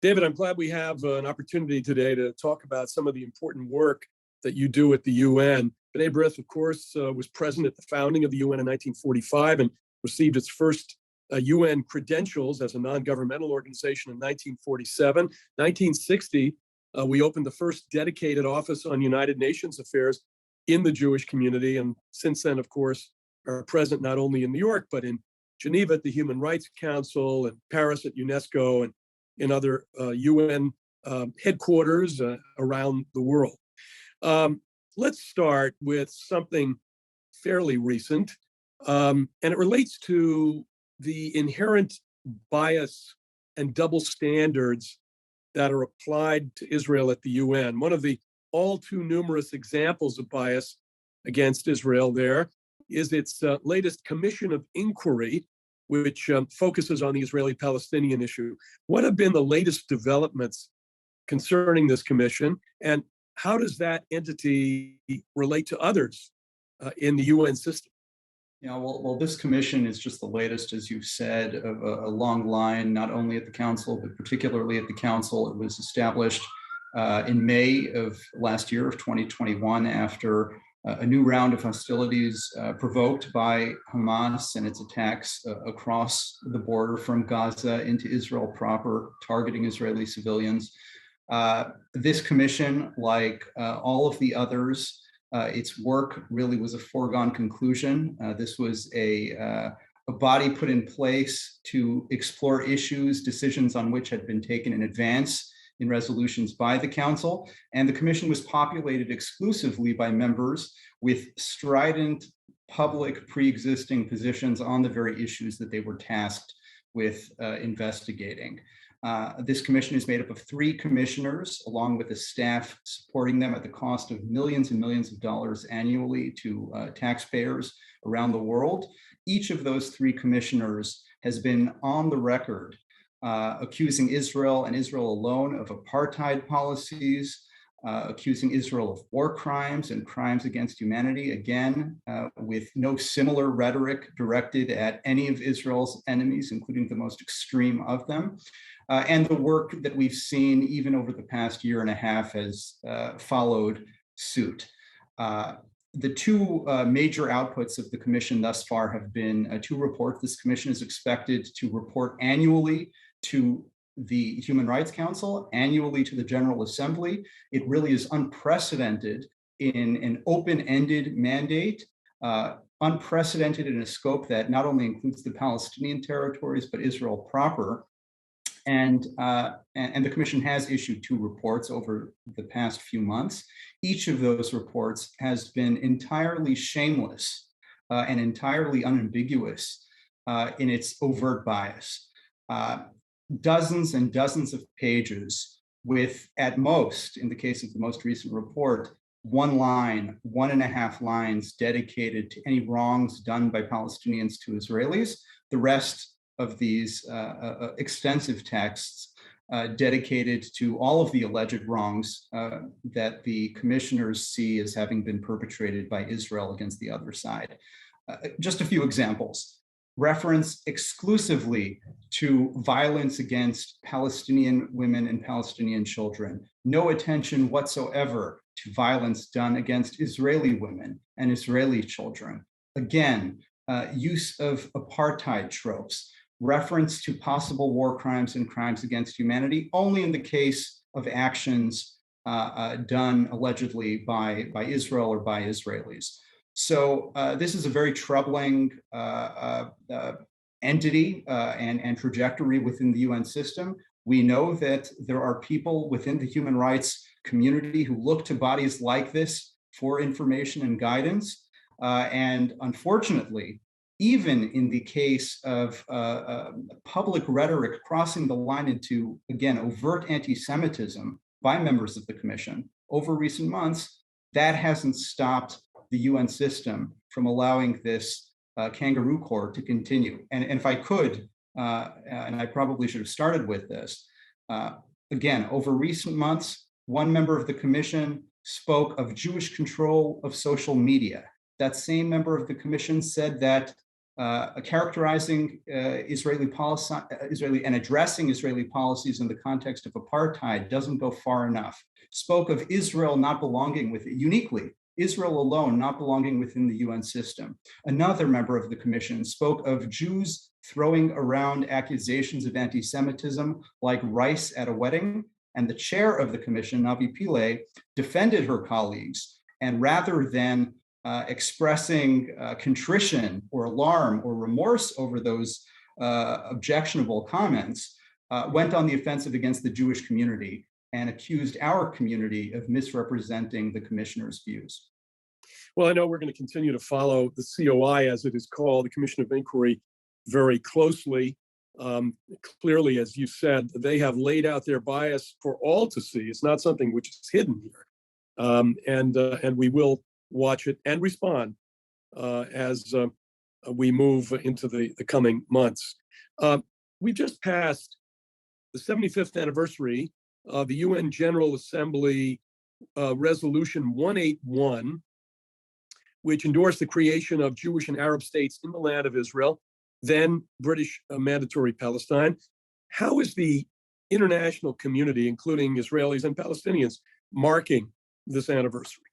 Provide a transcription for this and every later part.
David, I'm glad we have an opportunity today to talk about some of the important work that you do at the UN. B'nai B'rith, of course, was present at the founding of the UN in 1945 and received its first UN credentials as a non-governmental organization in 1947. 1960, we opened the first dedicated office on United Nations affairs in the Jewish community. And since then, of course, are present not only in New York, but in Geneva at the Human Rights Council, and Paris at UNESCO, and in other UN headquarters around the world. Let's start with something fairly recent, and it relates to the inherent bias and double standards that are applied to Israel at the UN. One of the all too numerous examples of bias against Israel there is its latest commission of inquiry, which focuses on the Israeli-Palestinian issue. What have been the latest developments concerning this commission, and how does that entity relate to others in the UN system? Yeah, well, this commission is just the latest, as you've said, of a long line, not only at the council, but particularly at the council. It was established in May of last year, of 2021, after a new round of hostilities provoked by Hamas and its attacks across the border from Gaza into Israel proper, targeting Israeli civilians. This commission, like all of the others, its work really was a foregone conclusion. This was a body put in place to explore issues, decisions on which had been taken in advance in resolutions by the council, and the commission was populated exclusively by members with strident public pre-existing positions on the very issues that they were tasked with investigating. This commission is made up of 3 commissioners, along with a staff supporting them at the cost of millions and millions of dollars annually to taxpayers around the world. Each of those 3 commissioners has been on the record accusing Israel and Israel alone of apartheid policies, accusing Israel of war crimes and crimes against humanity, again, with no similar rhetoric directed at any of Israel's enemies, including the most extreme of them. And the work that we've seen even over the past year and a half has followed suit. The 2 major outputs of the commission thus far have been 2 reports. This commission is expected to report annually to the Human Rights Council, annually to the General Assembly. It really is unprecedented in an open-ended mandate, unprecedented in a scope that not only includes the Palestinian territories, but Israel proper. And the commission has issued 2 reports over the past few months. Each of those reports has been entirely shameless and entirely unambiguous in its overt bias. Dozens and dozens of pages with, at most, in the case of the most recent report, 1 line, 1.5 lines dedicated to any wrongs done by Palestinians to Israelis. The rest of these extensive texts dedicated to all of the alleged wrongs that the commissioners see as having been perpetrated by Israel against the other side. Just a few examples. Reference exclusively to violence against Palestinian women and Palestinian children. No attention whatsoever to violence done against Israeli women and Israeli children. Again, use of apartheid tropes. Reference to possible war crimes and crimes against humanity only in the case of actions done allegedly by Israel or by Israelis. So this is a very troubling entity and trajectory within the UN system. We know that there are people within the human rights community who look to bodies like this for information and guidance. And unfortunately, even in the case of public rhetoric crossing the line into, again, overt anti-Semitism by members of the commission over recent months, that hasn't stopped the UN system from allowing this kangaroo court to continue. And if I could, and I probably should have started with this, again, over recent months, 1 member of the commission spoke of Jewish control of social media. That same member of the commission said that characterizing Israeli and addressing Israeli policies in the context of apartheid doesn't go far enough. Spoke of Israel not belonging uniquely, Israel alone not belonging within the UN system. Another member of the commission spoke of Jews throwing around accusations of anti-Semitism like rice at a wedding, and the chair of the commission, Navi Pillay, defended her colleagues, and rather than expressing contrition or alarm or remorse over those objectionable comments, went on the offensive against the Jewish community and accused our community of misrepresenting the commissioner's views. Well, I know we're going to continue to follow the COI, as it is called, the Commission of Inquiry, very closely. Clearly, as you said, they have laid out their bias for all to see. It's not something which is hidden here. And we will watch it and respond as we move into the coming months. We just passed the 75th anniversary of the UN General Assembly Resolution 181, which endorsed the creation of Jewish and Arab states in the land of Israel, then British mandatory Palestine. How is the international community, including Israelis and Palestinians, marking this anniversary?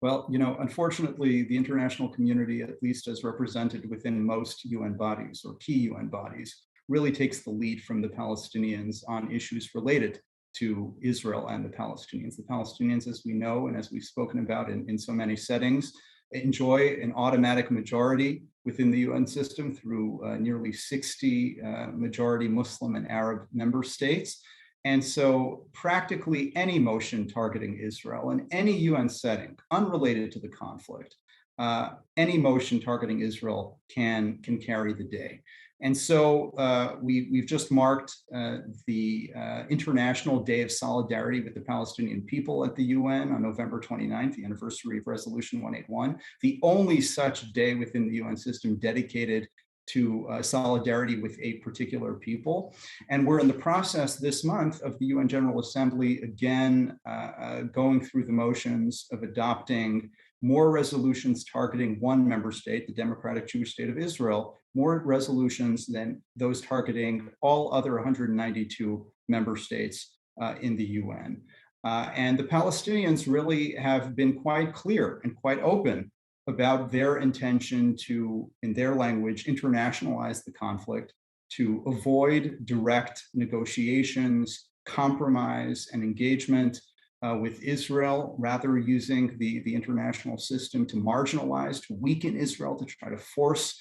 Well, unfortunately, the international community, at least as represented within most UN bodies or key UN bodies, really takes the lead from the Palestinians on issues related to Israel and the Palestinians. The Palestinians, as we know, and as we've spoken about in so many settings, enjoy an automatic majority within the UN system through nearly 60 majority Muslim and Arab member states. And so practically any motion targeting Israel in any UN setting, unrelated to the conflict, any motion targeting Israel can carry the day. And so we've just marked the International Day of Solidarity with the Palestinian people at the UN on November 29th, the anniversary of Resolution 181, the only such day within the UN system dedicated to solidarity with a particular people. And we're in the process this month of the UN General Assembly, again, going through the motions of adopting more resolutions targeting one member state, the Democratic Jewish State of Israel, more resolutions than those targeting all other 192 member states in the UN. And the Palestinians really have been quite clear and quite open about their intention to, in their language, internationalize the conflict, to avoid direct negotiations, compromise, and engagement with Israel, rather using the international system to marginalize, to weaken Israel, to try to force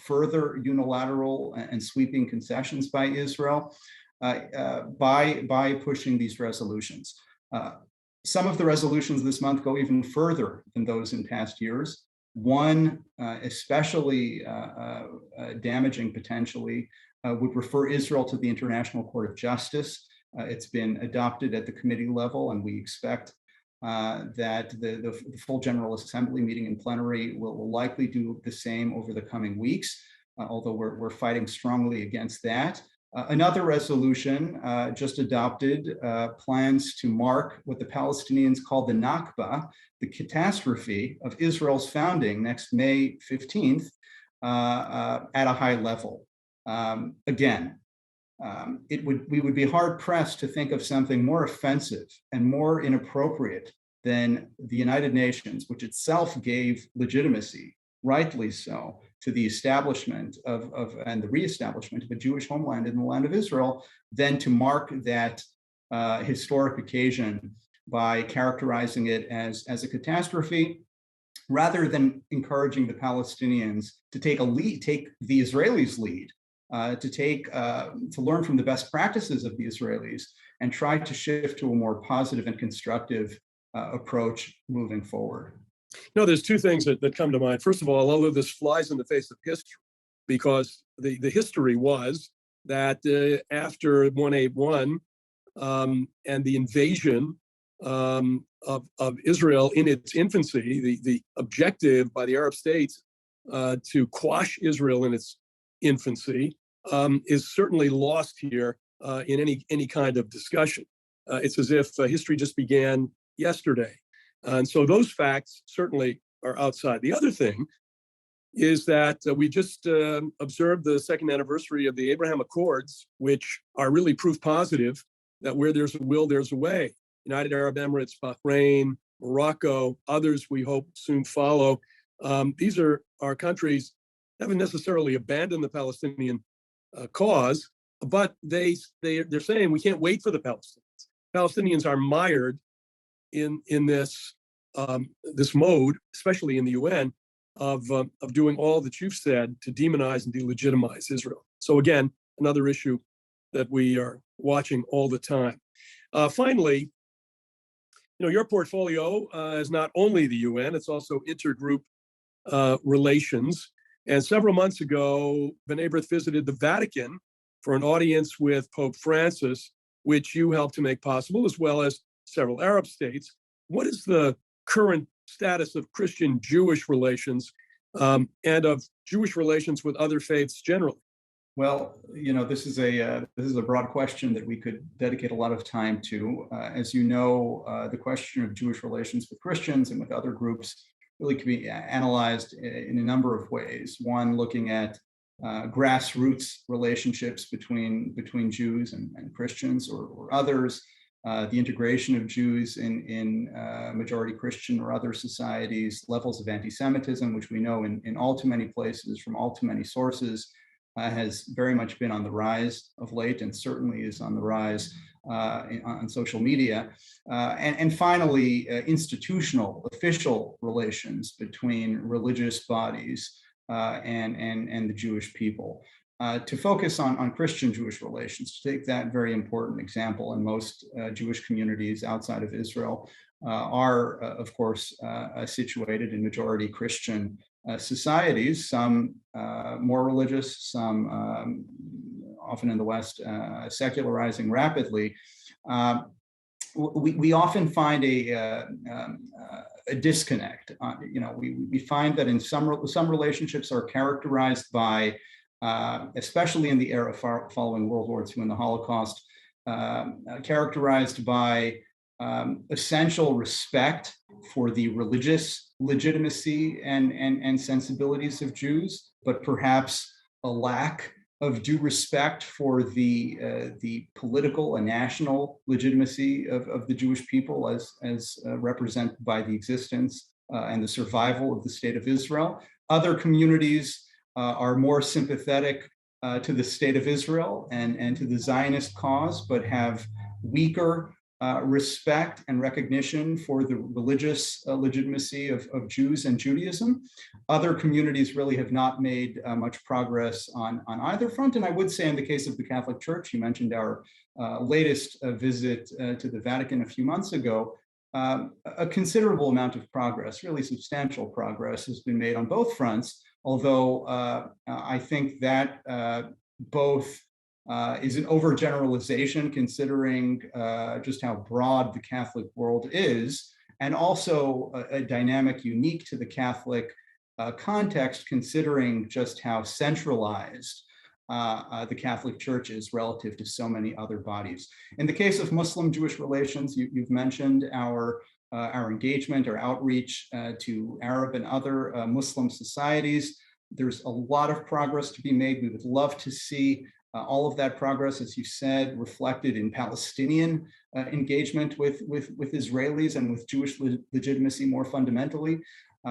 further unilateral and sweeping concessions by Israel by pushing these resolutions. Some of the resolutions this month go even further than those in past years. One, especially damaging potentially, would refer Israel to the International Court of Justice. It's been adopted at the committee level, and we expect that the full General Assembly meeting in plenary will likely do the same over the coming weeks, although we're fighting strongly against that. Another resolution just adopted plans to mark what the Palestinians call the Nakba, the catastrophe of Israel's founding next May 15th at a high level. Again, we would be hard pressed to think of something more offensive and more inappropriate than the United Nations, which itself gave legitimacy, rightly so, to the establishment and the reestablishment of a Jewish homeland in the land of Israel, than to mark that historic occasion by characterizing it as a catastrophe, rather than encouraging the Palestinians to take the Israelis' lead, to learn from the best practices of the Israelis and try to shift to a more positive and constructive approach moving forward. No, there's two things that come to mind. First of all, although this flies in the face of history, because the history was that after 181 and the invasion of Israel in its infancy, the objective by the Arab states to quash Israel in its infancy is certainly lost here in any kind of discussion. It's as if history just began yesterday. And so those facts certainly are outside. The other thing is that we just observed the second anniversary of the Abraham Accords, which are really proof positive that where there's a will, there's a way. United Arab Emirates, Bahrain, Morocco, others we hope soon follow. These are countries that haven't necessarily abandoned the Palestinian cause, but they're saying we can't wait for the Palestinians. Palestinians are mired in this this mode, especially in the UN, of doing all that you've said to demonize and delegitimize Israel. So again, another issue that we are watching all the time. Finally, your portfolio is not only the UN, it's also intergroup relations. And several months ago, B'nai B'rith visited the Vatican for an audience with Pope Francis, which you helped to make possible, as well as several Arab states. What is the current status of Christian-Jewish relations and of Jewish relations with other faiths generally? Well, this is a broad question that we could dedicate a lot of time to. As you know, the question of Jewish relations with Christians and with other groups really can be analyzed in a number of ways. One, looking at grassroots relationships between Jews and Christians or others, the integration of Jews in majority Christian or other societies, levels of anti-Semitism, which we know in all too many places from all too many sources, has very much been on the rise of late and certainly is on the rise on social media. And finally, institutional, official relations between religious bodies and the Jewish people. To focus on Christian-Jewish relations, to take that very important example, and most Jewish communities outside of Israel are, of course, situated in majority Christian societies, some more religious, some often in the West secularizing rapidly. We often find a disconnect. We find that in some relationships are characterized by, especially in the era following World War II and the Holocaust, characterized by essential respect for the religious legitimacy and sensibilities of Jews, but perhaps a lack of due respect for the political and national legitimacy of the Jewish people as represented by the existence and the survival of the state of Israel. Other communities are more sympathetic to the state of Israel and to the Zionist cause, but have weaker respect and recognition for the religious legitimacy of Jews and Judaism. Other communities really have not made much progress on either front. And I would say in the case of the Catholic Church, you mentioned our latest visit to the Vatican a few months ago, a considerable amount of progress, really substantial progress has been made on both fronts, although I think that both is an overgeneralization considering just how broad the Catholic world is, and also a dynamic unique to the Catholic context, considering just how centralized the Catholic Church is relative to so many other bodies. In the case of Muslim-Jewish relations, you've mentioned our engagement or outreach to Arab and other Muslim societies. There's a lot of progress to be made. We would love to see all of that progress, as you said, reflected in Palestinian engagement with Israelis and with Jewish legitimacy more fundamentally.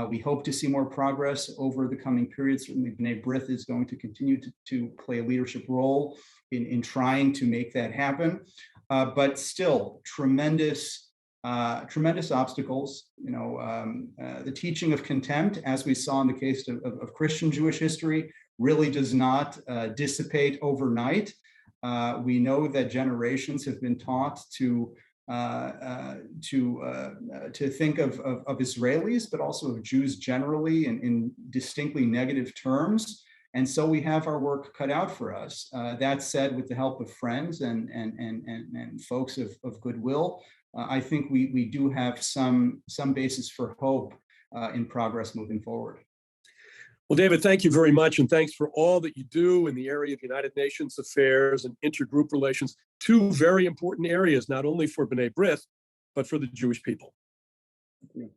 We hope to see more progress over the coming period. Certainly, B'nai B'rith is going to continue to play a leadership role in trying to make that happen. But still, tremendous obstacles. The teaching of contempt, as we saw in the case of Christian Jewish history, really does not dissipate overnight. We know that generations have been taught to think of Israelis, but also of Jews generally in distinctly negative terms. And so we have our work cut out for us. That said, with the help of friends and folks of goodwill, I think we do have some basis for hope in progress moving forward. Well, David, thank you very much. And thanks for all that you do in the area of United Nations affairs and intergroup relations, two very important areas, not only for B'nai B'rith, but for the Jewish people. Thank you.